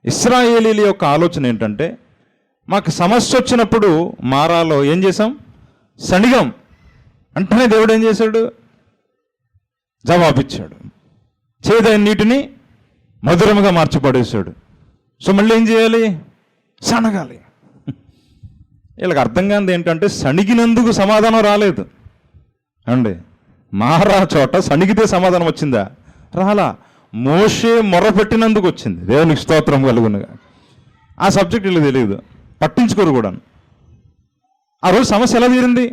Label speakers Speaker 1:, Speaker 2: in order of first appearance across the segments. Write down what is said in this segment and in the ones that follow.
Speaker 1: ఇశ్రాయేలీల యొక్క ఆలోచన ఏంటంటే, మాకు సమస్య వచ్చినప్పుడు మారాలో ఏం చేసాం? సణిగాం. అంటనే దేవుడు ఏం చేశాడు? జవాబిచ్చాడు. చేదైన నీటిని మధురముగా మార్చిపడేశాడు. సో మళ్ళీ ఏం చేయాలి? సనగాలి. వీళ్ళకి అర్థం కానిది ఏంటంటే, సణిగినందుకు సమాధానం రాలేదు అండి. మారా చోట సణిగితే సమాధానం వచ్చిందా? రాలా. మోషే మొర్రపెట్టినందుకు వచ్చింది. దేవునికి స్తోత్రం కలుగునుగా. ఆ సబ్జెక్ట్ వీళ్ళకి తెలియదు, పట్టించుకోరు కూడా. ఆ రోజు సమస్య ఎలా తీరింది?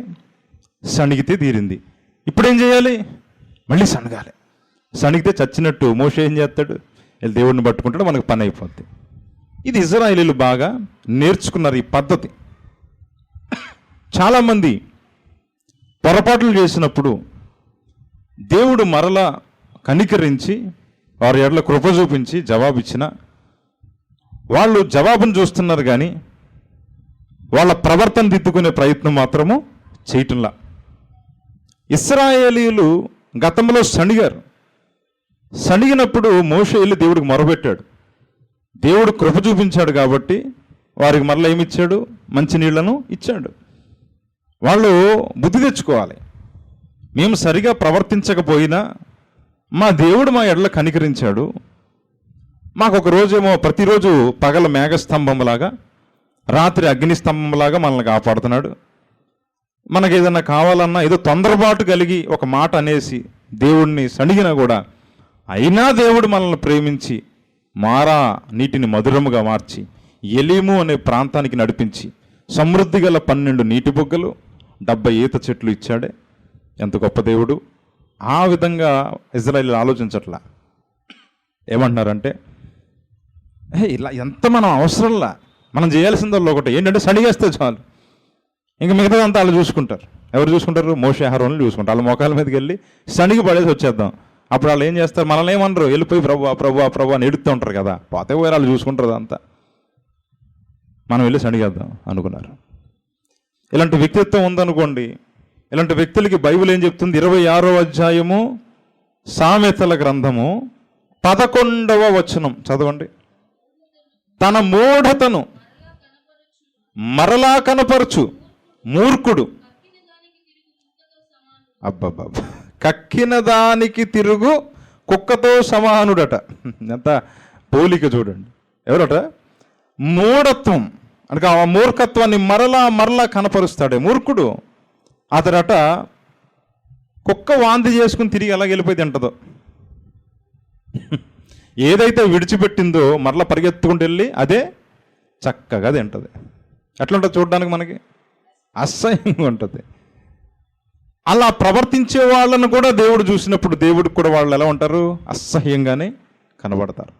Speaker 1: సణిగితే తీరింది. ఇప్పుడేం చేయాలి? మళ్ళీ సనగాలి. సణిగితే చచ్చినట్టు మోషే ఏం చేస్తాడు? వీళ్ళు దేవుడిని పట్టుకుంటాడు, మనకు పని అయిపోద్ది. ఇది ఇశ్రాయేలీలు బాగా నేర్చుకున్నారు ఈ పద్ధతి. చాలామంది పొరపాట్లు చేసినప్పుడు దేవుడు మరలా కనికరించి వారి ఎడల కృప చూపించి జవాబిచ్చిన వాళ్ళు జవాబును చూస్తున్నారు, కానీ వాళ్ళ ప్రవర్తన దిద్దుకునే ప్రయత్నం మాత్రము చేయటంలా. ఇశ్రాయేలీయులు గతంలో సణిగారు. సణిగినప్పుడు మోషే వెళ్ళి దేవుడికి మొరపెట్టాడు. దేవుడు కృప చూపించాడు కాబట్టి వారికి మరలా ఏమిచ్చాడు? మంచి నీళ్లను ఇచ్చాడు. వాళ్ళు బుద్ధి తెచ్చుకోవాలి. మేము సరిగా ప్రవర్తించకపోయినా మా దేవుడు మా ఎడల కనికరించాడు. మాకు ఒక రోజేమో ప్రతిరోజు పగల మేఘస్తంభంలాగా, రాత్రి అగ్నిస్తంభంలాగా మనల్ని కాపాడుతున్నాడు. మనకు ఏదన్నా కావాలన్నా ఏదో తొందరపాటు కలిగి ఒక మాట అనేసి దేవుడిని సణిగినా కూడా, అయినా దేవుడు మనల్ని ప్రేమించి మారా నీటిని మధురముగా మార్చి ఎలీము అనే ప్రాంతానికి నడిపించి సమృద్ధి గల 12 నీటి బొగ్గలు 70 ఈత చెట్లు ఇచ్చాడే. ఎంత గొప్ప దేవుడు! ఆ విధంగా ఇశ్రాయేలీయులు ఆలోచించట్లా. ఏమంటున్నారంటే, ఇలా ఎంత మనం అవసరంలా, మనం చేయాల్సిందల్లా ఒకటి ఏంటంటే సణిగేస్తే చాలు, ఇంకా మిగతాదంతా వాళ్ళు చూసుకుంటారు. ఎవరు చూసుకుంటారు? మోషే అహరోనులు చూసుకుంటారు. వాళ్ళ మోకాల మీదకి వెళ్ళి సణిగి పడేసి వచ్చేద్దాం. అప్పుడు వాళ్ళు ఏం చేస్తారు? మనల్ని ఏమనరు, వెళ్ళిపోయి ప్రభువా ప్రభువా ప్రభు అని ఎడుతూ ఉంటారు కదా. పోతే పోయి వాళ్ళు చూసుకుంటారు అంతా, మనం వెళ్ళి సణిగేద్దాం అనుకున్నారు. ఇలాంటి వ్యక్తిత్వం ఉందనుకోండి, ఇలాంటి వ్యక్తులకి బైబిల్ ఏం చెప్తుంది? 26వ అధ్యాయము సామెతల గ్రంథము 11వ వచనం చదవండి. తన మూఢతను మరలా కనపరచు మూర్ఖుడు అబ్బబ్బబ్బ కక్కిన దానికి తిరుగు కుక్కతో సమానుడట. ఎంత పోలిక చూడండి. ఎవరట? మూఢత్వం అనగా ఆ మూర్ఖత్వాన్ని మరలా కనపరుస్తాడే మూర్ఖుడు. అతడట కుక్క వాంతి చేసుకుని తిరిగి ఎలా వెళ్ళిపోయి తింటదో, ఏదైతే విడిచిపెట్టిందో మరలా పరిగెత్తుకుంటూ వెళ్ళి అదే చక్కగా తింటుంది. ఎట్లా ఉంటుంది చూడడానికి? మనకి అసహ్యంగా ఉంటుంది. అలా ప్రవర్తించే వాళ్ళను కూడా దేవుడు చూసినప్పుడు దేవుడికి కూడా వాళ్ళు ఎలా ఉంటారు? అసహ్యంగానే కనబడతారు.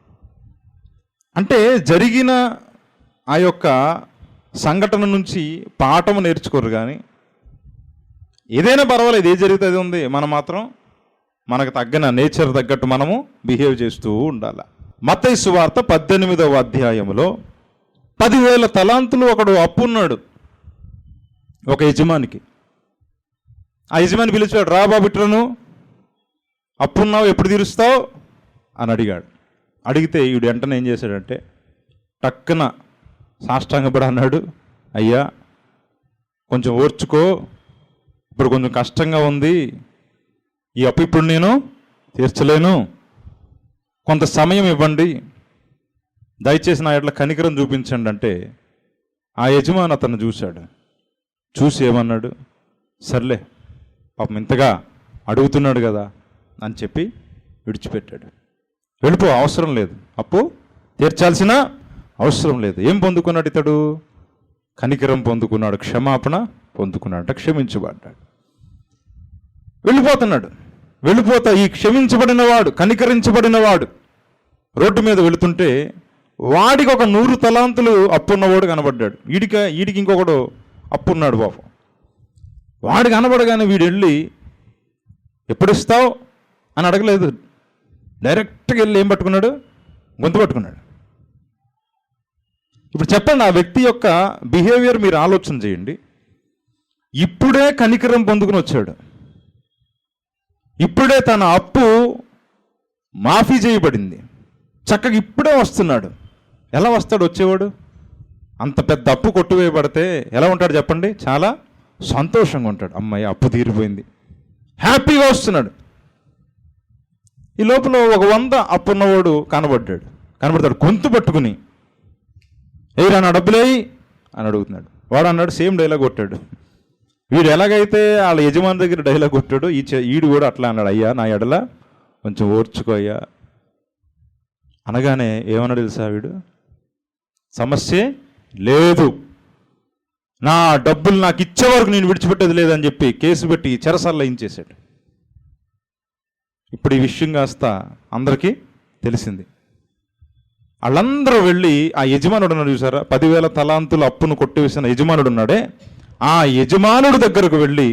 Speaker 1: అంటే జరిగిన ఆ యొక్క సంఘటన నుంచి పాఠం నేర్చుకోరు, కానీ ఏదైనా పర్వాలేదు, ఏ జరిగితే అది ఉంది, మనం మాత్రం మనకు తగ్గిన నేచర్ తగ్గట్టు మనము బిహేవ్ చేస్తూ ఉండాలి. మత్తయి సువార్త 18వ అధ్యాయంలో 10,000 తలాంతులు ఒకడు అప్పున్నాడు ఒక యజమానికి. ఆ యజమాని పిలిచాడు, రా బాబిట్రను, అప్పున్నావు, ఎప్పుడు తీరుస్తావు అని అడిగాడు. అడిగితే వీడు వెంటనే ఏం చేశాడంటే టక్కున సాష్టాంగపడి అన్నాడు, అయ్యా కొంచెం ఓర్చుకో, ఇప్పుడు కొంచెం కష్టంగా ఉంది, ఈ అప్పు ఇప్పుడు నేను తీర్చలేను, కొంత సమయం ఇవ్వండి, దయచేసి నా ఎట్లా కనికరం చూపించండి అంటే ఆ యజమాని అతను చూశాడు. చూసి ఏమన్నాడు? సర్లే, పాపం ఇంతగా అడుగుతున్నాడు కదా అని చెప్పి విడిచిపెట్టాడు. వెళ్ళిపో, అవసరం లేదు, అప్పు తీర్చాల్సిన అవసరం లేదు. ఏం పొందుకున్నాడు ఇతడు? కనికరం పొందుకున్నాడు, క్షమాపణ పొందుకున్నాడు, క్షమించబడ్డాడు. వెళ్ళిపోతున్నాడు. వెళ్ళిపోతా ఈ క్షమించబడినవాడు, కనికరించబడినవాడు రోడ్డు మీద వెళుతుంటే వాడికి ఒక 100 తలాంతులు అప్పున్నవాడు కనబడ్డాడు. వీడికి ఇంకొకడు అప్పున్నాడు పాపం. వాడు కనబడగానే వీడు వెళ్ళి ఎప్పుడు ఇస్తావు అని అడగలేదు, డైరెక్ట్గా వెళ్ళి ఏం పట్టుకున్నాడు? గొంతు పట్టుకున్నాడు. ఇప్పుడు చెప్పండి, ఆ వ్యక్తి యొక్క బిహేవియర్ మీరు ఆలోచన చేయండి. ఇప్పుడే కనికరం పొందుకుని వచ్చాడు, ఇప్పుడే తన అప్పు మాఫీ చేయబడింది, చక్కగా ఇప్పుడే వస్తున్నాడు. ఎలా వస్తాడు వచ్చేవాడు? అంత పెద్ద అప్పు కొట్టువేయబడితే ఎలా ఉంటాడు చెప్పండి? చాలా సంతోషంగా ఉంటాడు. అమ్మాయి అప్పు తీరిపోయింది, హ్యాపీగా వస్తున్నాడు. ఈ లోపల ఒక 100 అప్పున్నవాడు కనబడతాడు గొంతు పట్టుకుని, ఏరా నా డబ్బులేయి అని అడుగుతున్నాడు. వాడు అన్నాడు, సేమ్ డైలాగ్ కొట్టాడు. వీడు ఎలాగైతే వాళ్ళ యజమాని దగ్గర డైలాగ్ కొట్టాడు, ఈడు కూడా అట్లా అన్నాడు, అయ్యా నా ఎడల కొంచెం ఓర్చుకో అయ్యా అనగానే ఏమన్నాడు తెలుసా వీడు? సమస్య లేదు, నా డబ్బులు నాకు ఇచ్చే వరకు నేను విడిచిపెట్టేది లేదని చెప్పి కేసు పెట్టి చెరసాల్లో ఇంచేశాడు. ఇప్పుడు ఈ విషయం కాస్త అందరికీ తెలిసింది. వాళ్ళందరూ వెళ్ళి ఆ యజమానుడు ఉన్నాడు చూసారా, 10,000 తలాంతులు అప్పును కొట్టివేసిన యజమానుడు ఉన్నాడే, ఆ యజమానుడు దగ్గరకు వెళ్ళి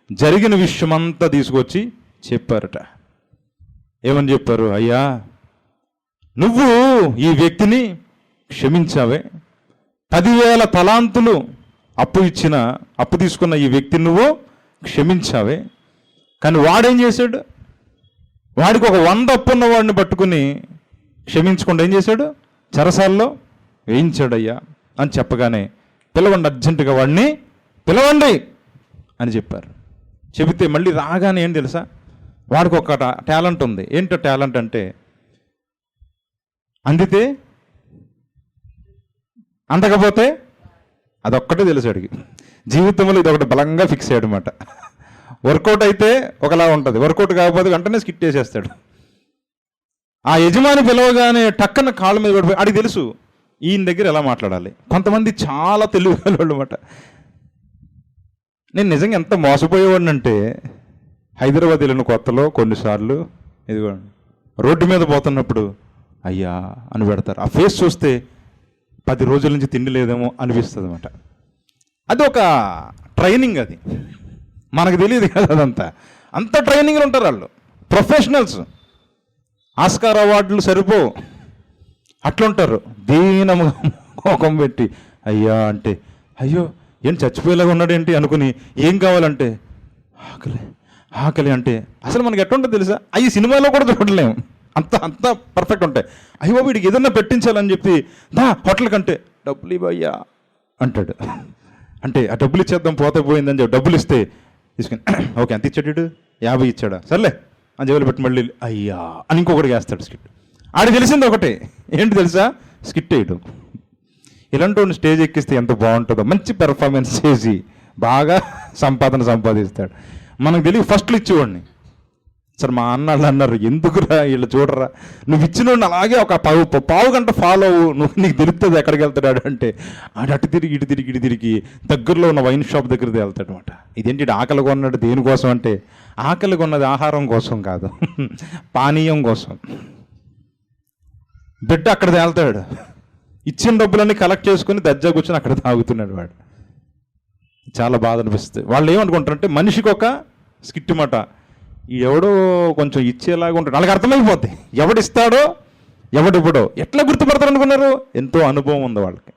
Speaker 1: జరిగిన విషయమంతా తీసుకొచ్చి చెప్పారట. ఏమని చెప్పారు? అయ్యా నువ్వు ఈ వ్యక్తిని క్షమించావే, 10,000 తలాంతులు అప్పు తీసుకున్న ఈ వ్యక్తిని నువ్వు క్షమించావే, కానీ వాడేం చేశాడు? వాడికి ఒక 100 అప్పున్న వాడిని పట్టుకుని క్షమించకుండా ఏం చేశాడు? చెరసాల్లో వేయించాడయ్యా అని చెప్పగానే, పిలవండి అర్జెంటుగా వాడిని పిలవండి అని చెప్పారు. చెబితే మళ్ళీ రాగానే ఏం తెలుసా, వాడికి ఒక టాలెంట్ ఉంది. ఏంటో టాలెంట్ అంటే, అందితే అందకపోతే అదొక్కటే తెలుసు వాడికి. జీవితంలో ఇది ఒకటి బలంగా ఫిక్స్ అయ్యాడు అనమాట. వర్కౌట్ అయితే ఒకలా ఉంటుంది, వర్కౌట్ కాకపోతే వెంటనే స్కిట్ చేసేస్తాడు. ఆ యజమాని పిలవగానే టక్కన కాళ్ళ మీద పడిపోయి, అడిగి తెలుసు ఈయన దగ్గర ఎలా మాట్లాడాలి. కొంతమంది చాలా తెలివిగల వాళ్ళు అనమాట. నేను నిజంగా ఎంత మోసపోయేవాడినంటే, హైదరాబాద్ వెళ్ళిన కొత్తలో కొన్నిసార్లు ఇదిగో రోడ్డు మీద పోతున్నప్పుడు అయ్యా అని పెడతారు. ఆ ఫేస్ చూస్తే 10 రోజుల నుంచి తిండి లేదేమో అనిపిస్తుంది అనమాట. అది ఒక ట్రైనింగ్, అది మనకు తెలియదు కదా. అదంతా అంత ట్రైనింగ్లు ఉంటారు వాళ్ళు, ప్రొఫెషనల్స్. ఆస్కార్ అవార్డులు సరిపోవు, అట్లుంటారు. దీనముగా కోపం పెట్టి అయ్యా అంటే, అయ్యో ఏం చచ్చిపోయేలాగా ఉన్నాడేంటి అనుకుని, ఏం కావాలంటే ఆకలి ఆకలి అంటే అసలు మనకి ఎట్లుంటుంది తెలుసా? అవి సినిమాలో కూడా చూడలేము, అంత పర్ఫెక్ట్ ఉంటాయి. అయ్యో వీడికి ఏదన్నా పెట్టించాలని చెప్పి దా హోటల్ కంటే డబ్బులు ఇవ్వయ్యా అంటాడు. అంటే ఆ డబ్బులు ఇచ్చేద్దాం పోతే పోయిందని చెప్పి డబ్బులు ఇస్తే తీసుకుని ఓకే ఎంత ఇచ్చాడు? 50 ఇచ్చాడా, సర్లే అని జేబులు పెట్టి మళ్ళీ అయ్యా అని ఇంకొకటి వేస్తాడు స్కిట్. ఆడికి తెలిసింది ఒకటే, ఏంటి తెలుసా? స్కిట్ వేయడం. ఇలాంటి స్టేజ్ ఎక్కిస్తే ఎంత బాగుంటుందో, మంచి పెర్ఫార్మెన్స్ చేసి బాగా సంపాదిస్తాడు. మనకు తెలియదు ఫస్ట్లో ఇచ్చేవాడిని. సార్ మా అన్నాళ్ళు అన్నారు, ఎందుకురా వీళ్ళు చూడరా, నువ్వు ఇచ్చినోడిని అలాగే ఒక పావు గంట ఫాలో అవ్వు, నీకు తెలుస్తుంది ఎక్కడికి వెళ్తాడు అంటే, అటు తిరిగి ఇటు తిరిగి దగ్గరలో ఉన్న వైన్ షాప్ దగ్గరికి వెళ్తాడు అనమాట. ఇదేంటి ఆకలి కొన్నాడు దేనికోసం అంటే, ఆకలి కొన్నది ఆహారం కోసం కాదు, పానీయం కోసం. బిడ్డ అక్కడ తేల్తాడు, ఇచ్చిన డబ్బులన్నీ కలెక్ట్ చేసుకుని దర్జా కూర్చొని అక్కడ తాగుతున్నాడు వాడు. చాలా బాధ అనిపిస్తుంది. వాళ్ళు ఏమనుకుంటారంటే మనిషికి ఒక స్కిట్ మాట, ఎవడో కొంచెం ఇచ్చేలాగా ఉంటాడు, వాళ్ళకి అర్థమైపోద్ది ఎవడిస్తాడో ఎవడివ్వడో. ఎట్లా గుర్తుపడతారు అనుకున్నారు? ఎంతో అనుభవం ఉంది వాళ్ళకి.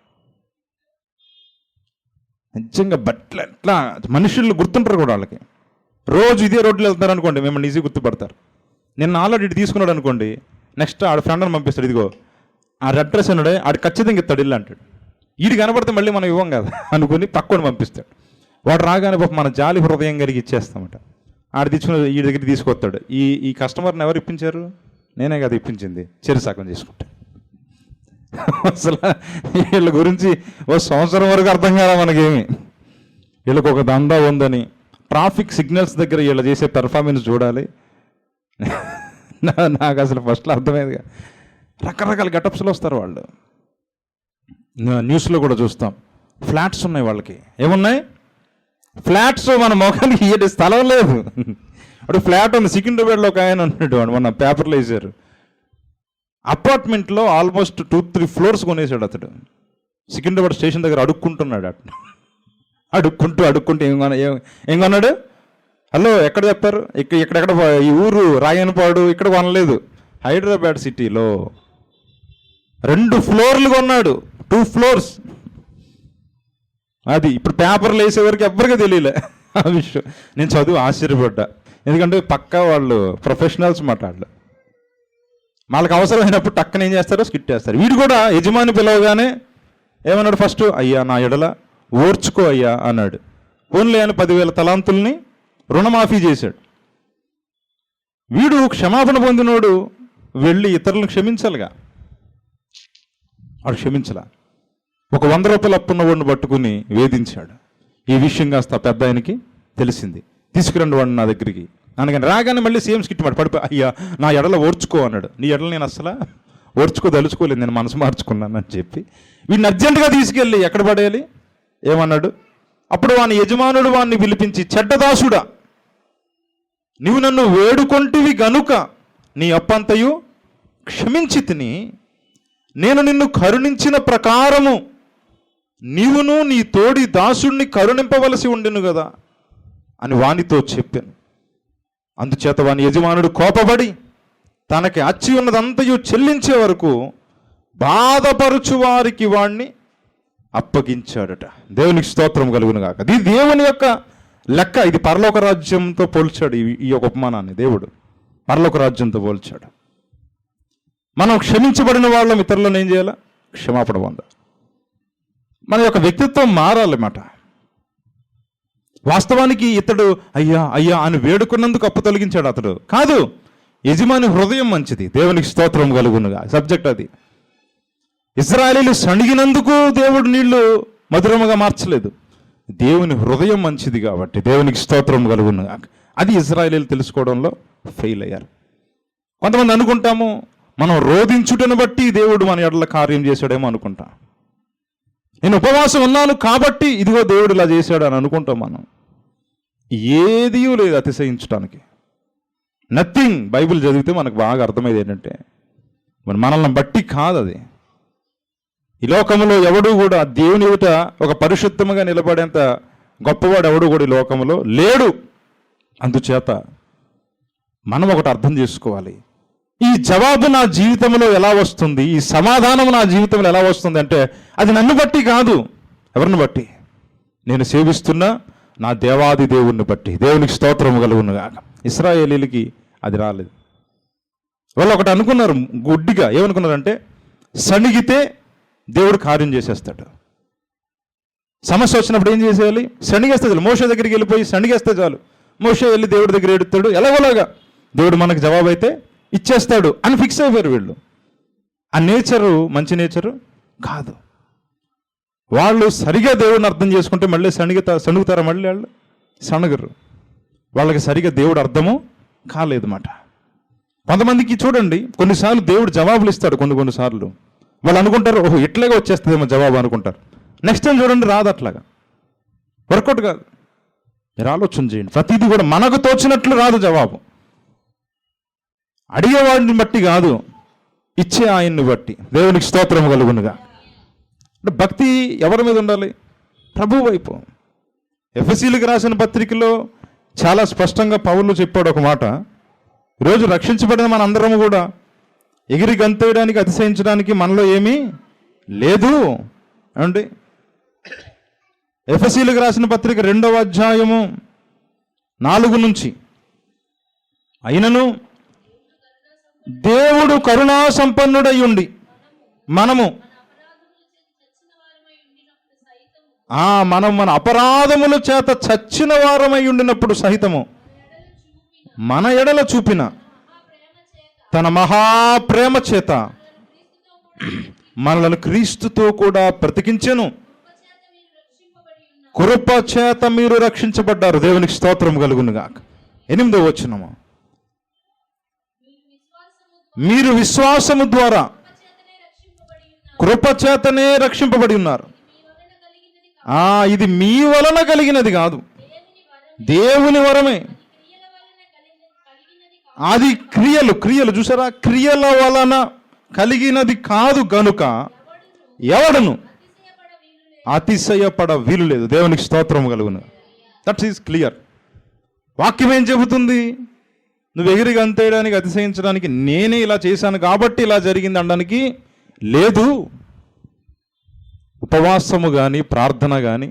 Speaker 1: నిజంగా బట్ల ఎట్లా మనుషులు గుర్తుంటారు కూడా వాళ్ళకి. రోజు ఇదే రోడ్లు వెళ్తున్నారు అనుకోండి, మిమ్మల్ని ఈజీ గుర్తుపడతారు. నిన్న ఆల్రెడీ ఇటు తీసుకున్నాడు అనుకోండి, నెక్స్ట్ ఆడ ఫ్రెండ్ని పంపిస్తాడు, ఇదిగో ఆ అడ్రస్ అన్నాడే ఆడు ఖచ్చితంగా ఇస్తాడు ఇల్లు అంటాడు. ఈడు కనబడితే మళ్ళీ మనం ఇవ్వం కదా అనుకుని పక్కని పంపిస్తాడు. వాడు రాగానే పాపం మన జాలి హృదయం కలిగి ఇచ్చేస్తామట. ఆడు తీసుకుని ఈ దగ్గర తీసుకొస్తాడు. ఈ కస్టమర్ని ఎవరు ఇప్పించారు? నేనే కదా ఇప్పించింది, చెరుసాకం చేసుకుంటా. అసలు వీళ్ళ గురించి ఓ సంవత్సరం వరకు అర్థం కాదా మనకేమి. వీళ్ళకి ఒక దందా ఉందని, ట్రాఫిక్ సిగ్నల్స్ దగ్గర వీళ్ళు చేసే పెర్ఫార్మెన్స్ చూడాలి. నాకు అసలు ఫస్ట్లో అర్థమయ్యేదిగా. రకరకాల గెటప్స్లో వస్తారు వాళ్ళు. న్యూస్లో కూడా చూస్తాం, ఫ్లాట్స్ ఉన్నాయి వాళ్ళకి. ఏమున్నాయి? ఫ్లాట్స్. మన మొఖానికి ఏ స్థలం లేదు. అప్పుడు ఫ్లాట్ ఉంది సికింద్రాబాద్లో, ఒక ఆయన ఉన్నాడు, వాడు మన పేపర్లో వేసారు. అపార్ట్మెంట్లో ఆల్మోస్ట్ 2-3 ఫ్లోర్స్ కొనేసాడు అతడు. సికింద్రాబాద్ స్టేషన్ దగ్గర అడుక్కుంటున్నాడు. అడుక్కుంటూ ఏం కొన్నాడు? హలో ఎక్కడ చెప్పారు? ఇక్కడెక్కడ ఈ ఊరు రాయనపాడు ఇక్కడ కొనలేదు, హైదరాబాద్ సిటీలో 2 ఫ్లోర్లు కొన్నాడు, 2 ఫ్లోర్స్. అది ఇప్పుడు పేపర్లు వేసేవరకు ఎవ్వరికీ తెలియలే ఆ విషయం. నేను చదువు ఆశ్చర్యపడ్డా, ఎందుకంటే పక్కా వాళ్ళు ప్రొఫెషనల్స్ మాట్లాడలే. వాళ్ళకి అవసరమైనప్పుడు టక్కన ఏం చేస్తారో స్కిట్ చేస్తారు. వీడు కూడా యజమాని పిలవగానే ఏమన్నాడు? ఫస్ట్ అయ్యా నా ఎడల ఓర్చుకో అయ్యా అన్నాడు. ఓన్లీ ఆయన 10,000 తలాంతుల్ని రుణమాఫీ చేశాడు. వీడు క్షమాపణ పొందినోడు వెళ్ళి ఇతరులను క్షమించాలిగా, వాడు క్షమించలా. ఒక 100 రూపాయలు అప్పున్నవాడిని పట్టుకుని వేధించాడు. ఈ విషయం కాస్త పెద్ద ఆయనకి తెలిసింది. తీసుకురండి వాడిని నా దగ్గరికి అనగానే రాగానే మళ్ళీ సేమ్ స్కిట్ మాట పడిపోయి అయ్యా నా ఎడల ఓర్చుకో అన్నాడు. నీ ఎడల నేను అసలు ఓర్చుకోదలుచుకోలేదు, నేను మనసు మార్చుకున్నాను అని చెప్పి వీడిని అర్జెంటుగా తీసుకెళ్ళి ఎక్కడ పడేయాలి? ఏమన్నాడు? అప్పుడు వాని యజమానుడు వాడిని పిలిపించి, చెడ్డదాసుడా, నీవు నన్ను వేడుకొంటివి గనుక నీ అప్పంతయు క్షమించి తిని, నేను నిన్ను కరుణించిన ప్రకారము నీవును నీ తోడి దాసుణ్ణి కరుణింపవలసి ఉండెను కదా అని వానితో చెప్పాను. అందుచేత వాని యజమానుడు కోపపడి తనకి అచ్చి ఉన్నదంతయు చెల్లించే వరకు బాధపరుచు వారికి వాణ్ణి అప్పగించాడట. దేవునికి స్తోత్రం కలుగును గాక. ఇది దేవుని యొక్క లెక్క. ఇది పరలోక రాజ్యంతో పోల్చాడు ఈ యొక్క ఉపమానాన్ని. దేవుడు పరలోక రాజ్యంతో పోల్చాడు. మనం క్షమించబడిన వాళ్ళం ఇతరులను ఏం చేయాలా? క్షమాపణ పొందాలి. మన యొక్క వ్యక్తిత్వం మారాలన్నమాట. వాస్తవానికి ఇతడు అయ్యా అయ్యా అని వేడుకున్నందుకు అప్పు తొలగించాడు అతడు కాదు. యజమాని హృదయం మంచిది. దేవునికి స్తోత్రం కలుగునుగా. సబ్జెక్ట్ అది. ఇశ్రాయేలీయులు సణిగినందుకు దేవుడు నీళ్లు మధురముగా మార్చలేదు. దేవుని హృదయం మంచిది కాబట్టి దేవునికి స్తోత్రం కలుగునుగా. అది ఇశ్రాయేలీయులు తెలుసుకోవడంలో ఫెయిల్ అయ్యారు. కొంతమంది అనుకుంటాము మనం రోధించుటను బట్టి దేవుడు మన ఎడల కార్యం చేశాడేమో అనుకుంటాం. నేను ఉపవాసం ఉన్నాను కాబట్టి ఇదిగో దేవుడు ఇలా చేశాడు అని అనుకుంటాం. మనం ఏదీ లేదు అతిశయించడానికి. నథింగ్. బైబిల్ చదివితే మనకు బాగా అర్థమైంది ఏంటంటే మనల్ని బట్టి కాదు అది. ఈ లోకంలో ఎవడు కూడా దేవుని ఎదుట ఒక పరిశుద్ధముగా నిలబడేంత గొప్పవాడు ఎవడు కూడా ఈ లోకంలో లేడు. అందుచేత మనం ఒకటి అర్థం చేసుకోవాలి. ఈ జవాబు నా జీవితంలో ఎలా వస్తుంది, ఈ సమాధానం నా జీవితంలో ఎలా వస్తుంది అంటే అది నన్ను బట్టి కాదు. ఎవరిని బట్టి? నేను సేవిస్తున్నా నా దేవాది దేవుణ్ణి బట్టి. దేవునికి స్తోత్రము కలుగునుగా. ఇశ్రాయేలీయులకి అది రాలేదు. వాళ్ళు ఒకటి అనుకున్నారు గుడ్డిగా. ఏమనుకున్నారంటే సణిగితే దేవుడు కార్యం చేసేస్తాడు. సమస్య వచ్చినప్పుడు ఏం చేసేయాలి? సణిగేస్తే చాలు. మోషే దగ్గరికి వెళ్ళిపోయి సణిగేస్తే చాలు. మోషే వెళ్ళి దేవుడి దగ్గర ఎడుతాడు, ఎలాగోలాగా దేవుడు మనకు జవాబు అయితే ఇచ్చేస్తాడు అని ఫిక్స్ అయిపోయారు వీళ్ళు. ఆ నేచరు మంచి నేచరు కాదు. వాళ్ళు సరిగా దేవుడిని అర్థం చేసుకుంటే మళ్ళీ సణుగుతారా? మళ్ళీ వాళ్ళు సణగరు. వాళ్ళకి సరిగా దేవుడు అర్థము కాలేదన్నమాట. కొంతమందికి చూడండి కొన్నిసార్లు దేవుడు జవాబులు ఇస్తాడు. కొన్నిసార్లు వాళ్ళు అనుకుంటారు ఓహో ఇట్లాగే వచ్చేస్తుందేమో జవాబు అనుకుంటారు. నెక్స్ట్ టైం చూడండి రాదు, అట్లాగా వర్కౌట్ కాదు. మీరు ఆలోచన చేయండి. ప్రతిదీ కూడా మనకు తోచినట్లు రాదు జవాబు. అడిగేవాడిని బట్టి కాదు, ఇచ్చే ఆయన్ని బట్టి. దేవునికి స్తోత్రం కలుగునుగా. అంటే భక్తి ఎవరి మీద ఉండాలి? ప్రభు వైపు. ఎఫెసీయులకు రాసిన పత్రికలో చాలా స్పష్టంగా పౌలు చెప్పాడు ఒక మాట. ఈరోజు రక్షించబడిన మన అందరము కూడా ఎగిరి గంతేయడానికి అతిశయించడానికి మనలో ఏమీ లేదు అండి. ఎఫెసీయులకు రాసిన పత్రిక 2వ అధ్యాయము 4 నుంచి, అయినను దేవుడు కరుణా సంపన్నుడై ఉండి మనం మన అపరాధముల చేత చచ్చిన వారమై ఉండినప్పుడు సహితము మన ఎడల చూపిన తన మహాప్రేమ చేత మనలను క్రీస్తుతో కూడా బ్రతికించెను. కృప చేత మీరు రక్షించబడ్డారు. దేవునికి స్తోత్రం కలుగునుగా. 8వ వచనము, మీరు విశ్వాసము ద్వారా కృపచేతనే రక్షింపబడి ఉన్నారు. ఇది మీ వలన కలిగినది కాదు, దేవుని వరమే. అది క్రియలు చూసారా? క్రియల వలన కలిగినది కాదు గనుక ఎవడను అతిశయపడ వీలు లేదు. దేవునికి స్తోత్రం కలుగును. That's is clear. వాక్యం ఏం చెబుతుంది? నువ్వు ఎగిరిగా అంతేయడానికి అతిశయించడానికి నేనే ఇలా చేశాను కాబట్టి ఇలా జరిగింది అనడానికి లేదు. ఉపవాసము కానీ ప్రార్థన కానీ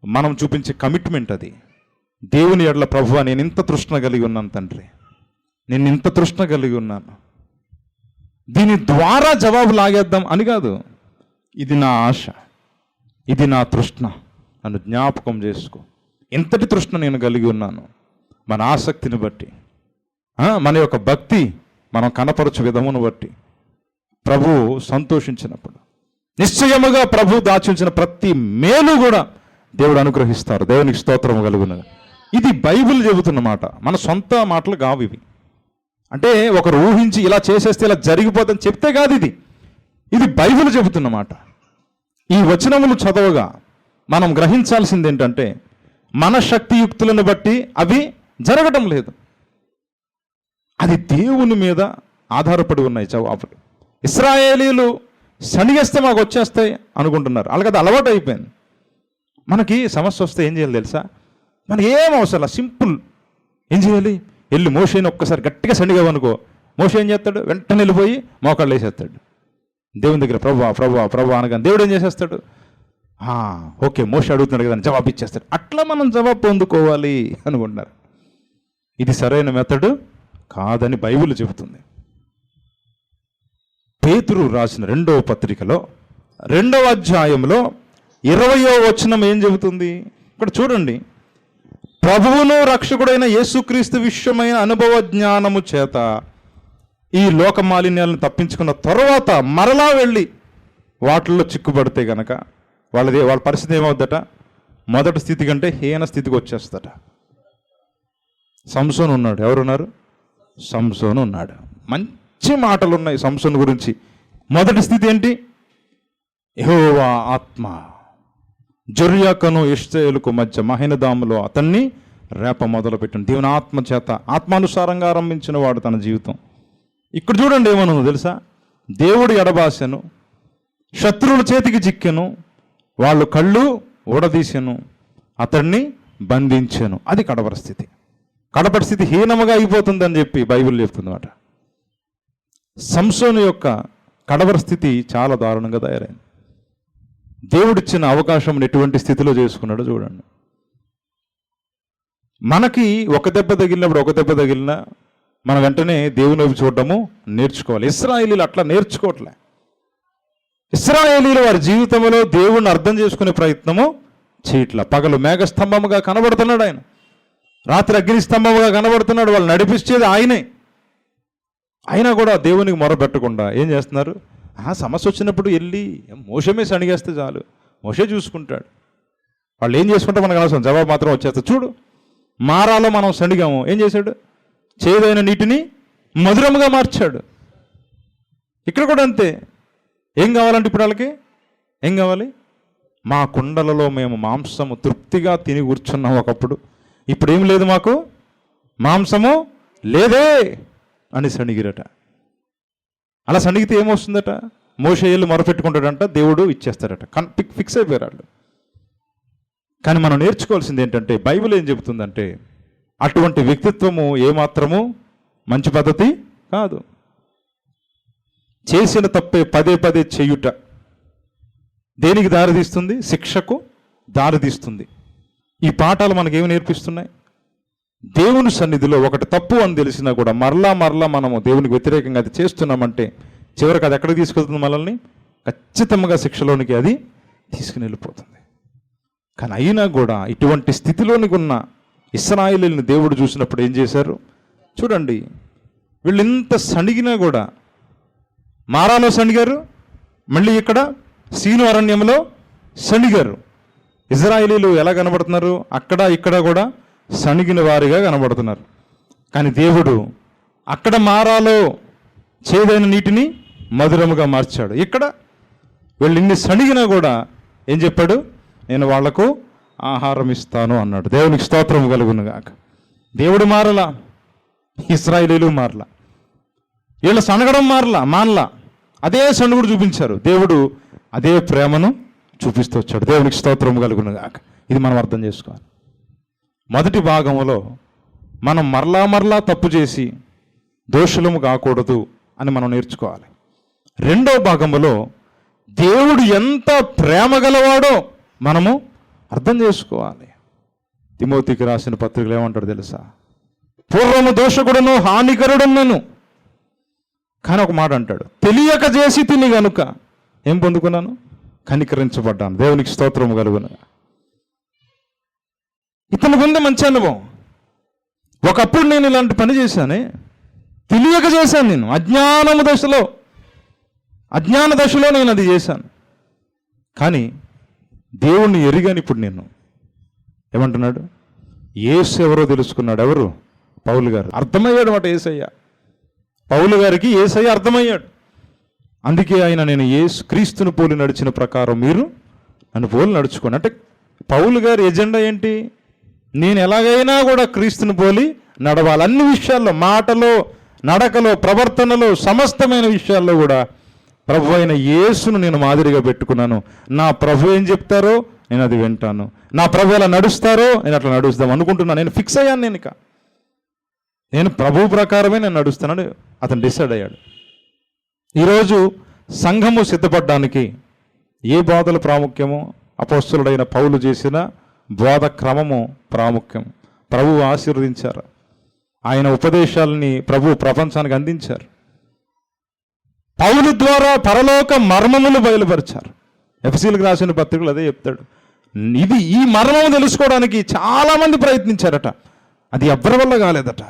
Speaker 1: మనం చూపించే కమిట్మెంట్ అది. దేవుని ఎడల ప్రభువా నేను ఇంత తృష్ణ కలిగి ఉన్నాను తండ్రి, నేను ఇంత తృష్ణ కలిగి ఉన్నాను, దీని ద్వారా జవాబు లాగేద్దాం అని కాదు. ఇది నా ఆశ, ఇది నా తృష్ణ, నన్ను జ్ఞాపకం చేసుకో. ఇంతటి తృష్ణ నేను కలిగి ఉన్నాను. మన ఆసక్తిని బట్టి, మన యొక్క భక్తి మనం కనపరచు విధమును బట్టి ప్రభువు సంతోషించినప్పుడు నిశ్చయముగా ప్రభు దాచించిన ప్రతి మేలు కూడా దేవుడు అనుగ్రహిస్తారు. దేవునికి స్తోత్రము కలుగునగా. ఇది బైబిల్ చెబుతున్న మాట, మన సొంత మాటలు కావు ఇవి. అంటే ఒకరు ఊహించి ఇలా చేసేస్తే ఇలా జరిగిపోతుందని చెప్తే కాదు ఇది బైబిల్ చెబుతున్న మాట. ఈ వచనములు చదవగా మనం గ్రహించాల్సింది ఏంటంటే మన శక్తియుక్తులను బట్టి అవి జరగటం లేదు. అది దేవుని మీద ఆధారపడి ఉన్నాయి జవాబులు. ఇశ్రాయేలీలు శనిగేస్తే మాకు వచ్చేస్తాయి అనుకుంటున్నారు. వాళ్ళకి అది అలవాటు అయిపోయింది. మనకి సమస్య వస్తే ఏం చేయాలి తెలుసా? మనకి ఏం అవసరం, సింపుల్. ఏం చేయాలి? వెళ్ళి మోషేని ఒక్కసారి గట్టిగా శనిగావనుకో, మోషే ఏం చేస్తాడు? వెంటనే వెళ్ళిపోయి మోకాళ్ళు వేసేస్తాడు దేవుని దగ్గర. ప్రభు అనగానే దేవుడు ఏం చేసేస్తాడు? ఓకే, మోషే అడుగుతున్నాడు కదా అని జవాబు ఇచ్చేస్తాడు. అట్లా మనం జవాబు పొందుకోవాలి అనుకుంటున్నారు. ఇది సరైన మెథడ్ కాదని బైబిల్ చెబుతుంది. పేతురు రాసిన 2వ పత్రికలో 2వ అధ్యాయంలో 20వ వచనం ఏం చెబుతుంది? ఇక్కడ చూడండి. ప్రభువును రక్షకుడైన యేసుక్రీస్తు విషయమైన అనుభవ జ్ఞానము చేత ఈ లోక మాలిన్యాలను తప్పించుకున్న తర్వాత మరలా వెళ్ళి వాటిల్లో చిక్కుపడితే గనక వాళ్ళ పరిస్థితి ఏమవుద్దట? మొదటి స్థితి కంటే హీన స్థితికి వచ్చేస్తట. సంసోను ఉన్నాడు. ఎవరున్నారు? సంసోను ఉన్నాడు. మంచి మాటలు ఉన్నాయి సంసోను గురించి. మొదటి స్థితి ఏంటి? యెహోవా ఆత్మ జొర్యాకను ఇష్టాయేలుకు మధ్య మహినదాములో అతన్ని రేప మొదలుపెట్టిన దేవుని ఆత్మ చేత ఆత్మానుసారంగా ఆరంభించిన వాడు తన జీవితం. ఇక్కడ చూడండి ఏమనుందో తెలుసా? దేవుడు ఎడబాసెను, శత్రువుల చేతికి చిక్కెను, వాళ్ళు కళ్ళు ఊడదీసెను, అతన్ని బంధించెను. అది కడపరి స్థితి. కడపరి స్థితి హీనముగా అయిపోతుందని చెప్పి బైబిల్ చెప్తుందన్నమాట. సంసోను యొక్క కడపరి స్థితి చాలా దారుణంగా తయారైంది. దేవుడిచ్చిన అవకాశం ఎటువంటి స్థితిలో చేసుకున్నాడో చూడండి. మనకి ఒక దెబ్బ తగిలినా మనం వెంటనే దేవుని వైపు చూడటము నేర్చుకోవాలి. ఇశ్రాయేలీలు అట్లా నేర్చుకోవట్లే. ఇశ్రాయేలీలు వారి జీవితంలో దేవుణ్ణి అర్థం చేసుకునే ప్రయత్నము చేయట్లా. పగలు మేఘస్తంభముగా కనబడుతున్నాడు ఆయన, రాత్రి అగ్నిస్తంభముగా కనబడుతున్నాడు. వాళ్ళు నడిపించేది ఆయనే. అయినా కూడా దేవునికి మొరపెట్టకుండా ఏం చేస్తున్నారు? సమస్య వచ్చినప్పుడు వెళ్ళి మోషమే సణిగేస్తే చాలు, మోషే చూసుకుంటాడు. వాళ్ళు ఏం చేసుకుంటే మనకు అనవసరం, జవాబు మాత్రం వచ్చేస్తుంది. చూడు, మారాలో మనం సణిగాము, ఏం చేశాడు? చేదైన నీటిని మధురముగా మార్చాడు. ఇక్కడ కూడా అంతే. ఏం కావాలంటే ఇప్పుడు వాళ్ళకి ఏం కావాలి? మా కుండలలో మేము మాంసము తృప్తిగా తిని కూర్చున్నాం ఒకప్పుడు, ఇప్పుడు ఏం లేదు, మాకు మాంసము లేదే అని సణిగిరట. అలా సణిగితే ఏమొస్తుందట? మోషే ఏళ్ళు మొరపెట్టుకుంటాడంట, దేవుడు ఇచ్చేస్తాడట. ఫిక్స్ అయిపోయారు వాళ్ళు. కానీ మనం నేర్చుకోవాల్సింది ఏంటంటే, బైబిల్ ఏం చెబుతుందంటే అటువంటి వ్యక్తిత్వము ఏమాత్రము మంచి పద్ధతి కాదు. చేసిన తప్పే పదే పదే చేయుట దేనికి దారితీస్తుంది? శిక్షకు దారితీస్తుంది. ఈ పాఠాలు మనకేమి నేర్పిస్తున్నాయి? దేవుని సన్నిధిలో ఒకటి తప్పు అని తెలిసినా కూడా మరలా మనము దేవునికి వ్యతిరేకంగా అది చేస్తున్నామంటే చివరికి అది ఎక్కడికి తీసుకెళ్తుంది? మనల్ని ఖచ్చితంగా శిక్షలోనికి అది తీసుకుని వెళ్ళిపోతుంది. కానీ అయినా కూడా ఇటువంటి స్థితిలోనికి ఉన్న ఇశ్రాయేలీయులను దేవుడు చూసినప్పుడు ఏం చేశారు? చూడండి, వీళ్ళు ఇంత సణిగినా కూడా మారాలో సణిగారు, మళ్ళీ ఇక్కడ సీను అరణ్యంలో సణిగారు. ఇశ్రాయేలీయులు ఎలా కనబడుతున్నారు? అక్కడ ఇక్కడ కూడా సణిగిన వారిగా కనబడుతున్నారు. కానీ దేవుడు అక్కడ మారాలో చేదైన నీటిని మధురముగా మార్చాడు. ఇక్కడ వీళ్ళు ఇన్ని సణిగినా కూడా ఏం చెప్పాడు? నేను వాళ్లకు ఆహారం ఇస్తాను అన్నాడు. దేవునికి స్తోత్రం కలుగునుగాక. దేవుడు మారలా, ఇశ్రాయేలీయులు మారలా, వీళ్ళు సనగడం మానలా, అదే సణుగుడు చూపించారు. దేవుడు అదే ప్రేమను చూపిస్తూ వచ్చాడు. దేవునికి స్తోత్రం కలుగునుగాక. ఇది మనం అర్థం చేసుకోవాలి. మొదటి భాగంలో మనం మరలా తప్పు చేసి దోషులము కాకూడదు అని మనం నేర్చుకోవాలి. రెండో భాగంలో దేవుడు ఎంత ప్రేమ గలవాడో మనము అర్థం చేసుకోవాలి. తిమోతికి రాసిన పత్రికలు ఏమంటాడు తెలుసా? పూర్వము దోషకుడును హానికరుడున్నను కానీ ఒక మాట అంటాడు, తెలియక చేసి తిని గనుక ఏం పొందుకున్నాను? కనికరించబడ్డాను. దేవునికి స్తోత్రము కలుగును. ఇతనికి ఉంది మంచి అనుభవం. ఒకప్పుడు నేను ఇలాంటి పని చేశానే, తెలియక చేశాను. నేను అజ్ఞాన దశలో నేను అది చేశాను. కానీ దేవుణ్ణి ఎరిగాను. ఇప్పుడు నేను ఏమంటున్నాడు? యేసు ఎవరో తెలుసుకున్నాడు. ఎవరు? పౌలు గారు. అర్థమయ్యాడు మాట యేసయ్య. పౌలు గారికి యేసయ్య అర్థమయ్యాడు. అందుకే ఆయన, నేను క్రీస్తుని పోలి నడిచిన ప్రకారం మీరు నన్ను పోలి నడుచుకోండి. అంటే పౌలు గారి ఎజెండా ఏంటి? నేను ఎలాగైనా కూడా క్రీస్తుని పోలి నడవాలి. అన్ని విషయాల్లో, మాటలో, నడకలో, ప్రవర్తనలో, సమస్తమైన విషయాల్లో కూడా ప్రభు అయిన యేసును నేను మాదిరిగా పెట్టుకున్నాను. నా ప్రభు ఏం చెప్తారో నేను అది వింటాను. నా ప్రభు ఎలా నడుస్తారో నేను అట్లా నడుస్తాం అనుకుంటున్నాను. నేను ఫిక్స్ అయ్యాను. నేను ప్రభు ప్రకారమే నేను నడుస్తానని అతను డిసైడ్ అయ్యాడు. ఈరోజు సంఘము సిద్ధపడడానికి ఏ బోధలు ప్రాముఖ్యమో అపోస్తలుడైన పౌలు చేసిన బోధ క్రమము ప్రాముఖ్యం. ప్రభువు ఆశీర్వదించారు. ఆయన ఉపదేశాలని ప్రభు ప్రపంచానికి అందించారు. పౌలు ద్వారా పరలోక మర్మములు బయలుపరిచారు. ఎఫెసీయులకు రాసిన పత్రికలు అదే చెప్తాడు. ఈ మర్మము తెలుసుకోవడానికి చాలామంది ప్రయత్నించారట. అది ఎవరి వల్ల కాలేదట.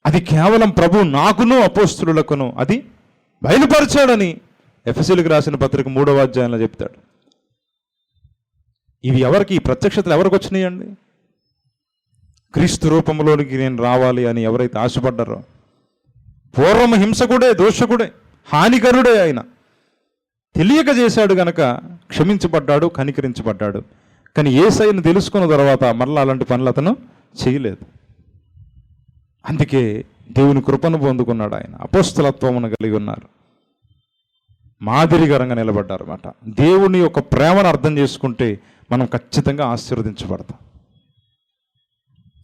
Speaker 1: అది కేవలం ప్రభు నాకును అపోస్తలులకును అది బయలుపరిచాడని ఎఫెసీయులకు రాసిన పత్రిక 3వ అధ్యాయంలో చెప్తాడు. ఇవి ఎవరికి, ఈ ప్రత్యక్షతలు ఎవరికి వచ్చినాయండి? క్రీస్తు రూపంలోనికి నేను రావాలి అని ఎవరైతే ఆశపడ్డారో, పూర్వం హింసకుడే, దోషకుడే, హానికరుడే, ఆయన తెలియక చేశాడు గనక క్షమించబడ్డాడు, కనికరించబడ్డాడు. కానీ యేసయ్యను తెలుసుకున్న తర్వాత మరలా అలాంటి పనులు అతను చేయలేదు. అందుకే దేవుని కృపను పొందుకున్నాడు. ఆయన అపోస్తలత్వమును కలిగి ఉన్నారు. మాదిరికరంగా నిలబడ్డారు అన్నమాట. దేవుని యొక్క ప్రేమను అర్థం చేసుకుంటే మనం ఖచ్చితంగా ఆశీర్వదించబడతాం.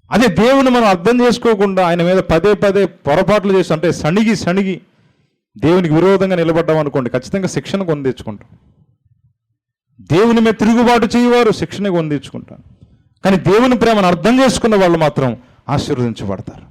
Speaker 1: అదే దేవుని మనం అర్థం చేసుకోకుండా ఆయన మీద పదే పదే పొరపాట్లు చేసి, అంటే సణిగి దేవునికి విరోధంగా నిలబడ్డాం అనుకోండి, ఖచ్చితంగా శిక్షణ కొని తెచ్చుకుంటాం. దేవుని మీద తిరుగుబాటు చేయవారు శిక్షణ కొని తెచ్చుకుంటారు. కానీ దేవుని ప్రేమను అర్థం చేసుకున్న వాళ్ళు మాత్రం ఆశీర్వదించబడతారు.